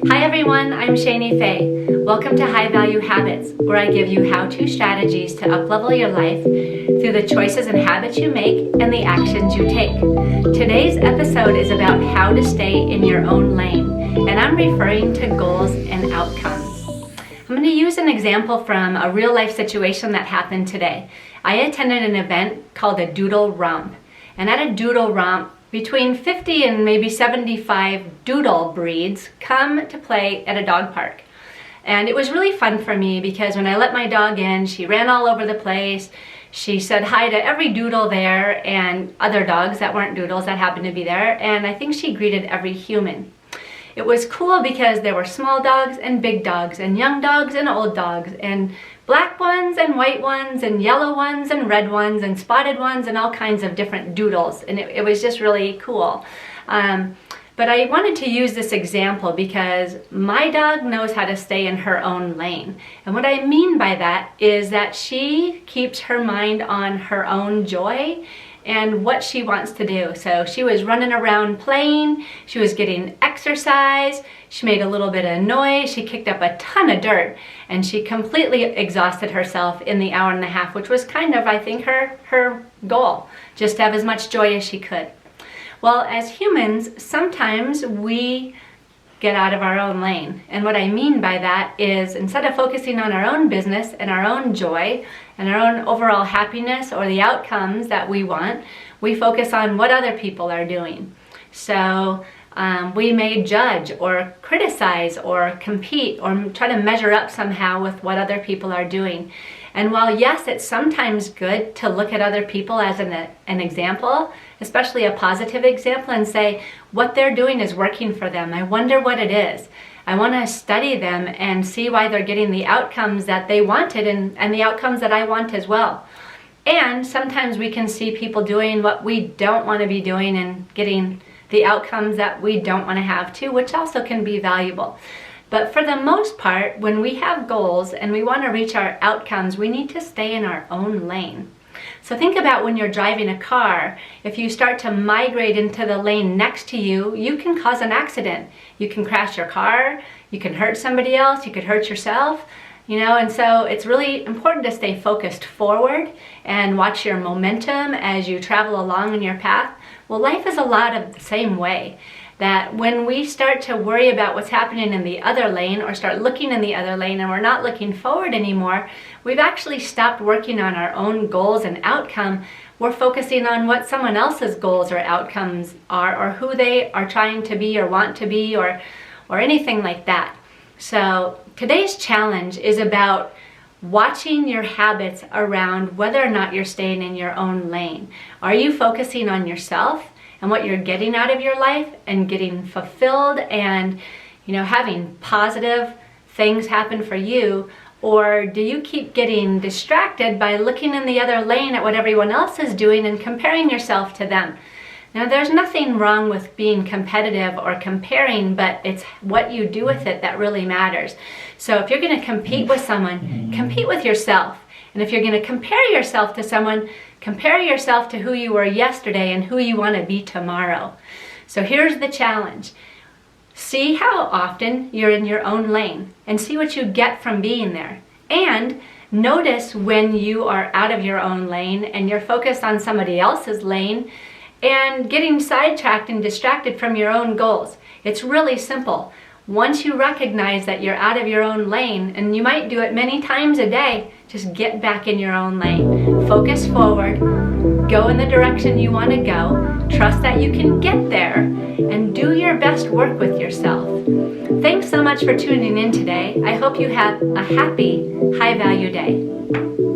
Hi everyone, I'm Shani Faye. Welcome to High Value Habits, where I give you how-to strategies to uplevel your life through the choices and habits you make and the actions you take. Today's episode is about how to stay in your own lane, and I'm referring to goals and outcomes. I'm going to use an example from a real-life situation that happened today. I attended an event called a Doodle Romp, and at a Doodle Romp, between 50 and maybe 75 doodle breeds come to play at a dog park. And it was really fun for me because when I let my dog in, she ran all over the place. She said hi to every doodle there and other dogs that weren't doodles that happened to be there. And I think she greeted every human. It was cool because there were small dogs and big dogs and young dogs and old dogs and black ones and white ones and yellow ones and red ones and spotted ones and all kinds of different doodles. And it was just really cool. But I wanted to use this example because my dog knows how to stay in her own lane. And what I mean by that is that she keeps her mind on her own joy and what she wants to do. So she was running around playing, she was getting exercise, she made a little bit of noise, she kicked up a ton of dirt, and she completely exhausted herself in the hour and a half, which was kind of, I think, her goal, just to have as much joy as she could. Well, as humans, sometimes we get out of our own lane. And what I mean by that is instead of focusing on our own business and our own joy and our own overall happiness or the outcomes that we want, we focus on what other people are doing. So we may judge or criticize or compete or try to measure up somehow with what other people are doing. And while yes, it's sometimes good to look at other people as an example, especially a positive example, and say what they're doing is working for them. I wonder what it is. I want to study them and see why they're getting the outcomes that they wanted and the outcomes that I want as well. And sometimes we can see people doing what we don't want to be doing and getting the outcomes that we don't want to have too, which also can be valuable. But for the most part, when we have goals and we want to reach our outcomes, we need to stay in our own lane. So think about when you're driving a car, if you start to migrate into the lane next to you, you can cause an accident. You can crash your car, you can hurt somebody else, you could hurt yourself, and so it's really important to stay focused forward and watch your momentum as you travel along in your path. Well, life is a lot of the same way. That when we start to worry about what's happening in the other lane or start looking in the other lane and we're not looking forward anymore, we've actually stopped working on our own goals and outcome. We're focusing on what someone else's goals or outcomes are or who they are trying to be or want to be or anything like that. So today's challenge is about watching your habits around whether or not you're staying in your own lane. Are you focusing on yourself and what you're getting out of your life and getting fulfilled and having positive things happen for you? Or do you keep getting distracted by looking in the other lane at what everyone else is doing and comparing yourself to them? Now, there's nothing wrong with being competitive or comparing, but it's what you do with it that really matters. So if you're going to compete with someone, compete with yourself. And if you're going to compare yourself to someone, compare yourself to who you were yesterday and who you want to be tomorrow. So here's the challenge. See how often you're in your own lane and see what you get from being there. And notice when you are out of your own lane and you're focused on somebody else's lane and getting sidetracked and distracted from your own goals. It's really simple. Once you recognize that you're out of your own lane, and you might do it many times a day, just get back in your own lane. Focus forward, go in the direction you want to go, trust that you can get there, and do your best work with yourself. Thanks so much for tuning in today. I hope you have a happy, high-value day.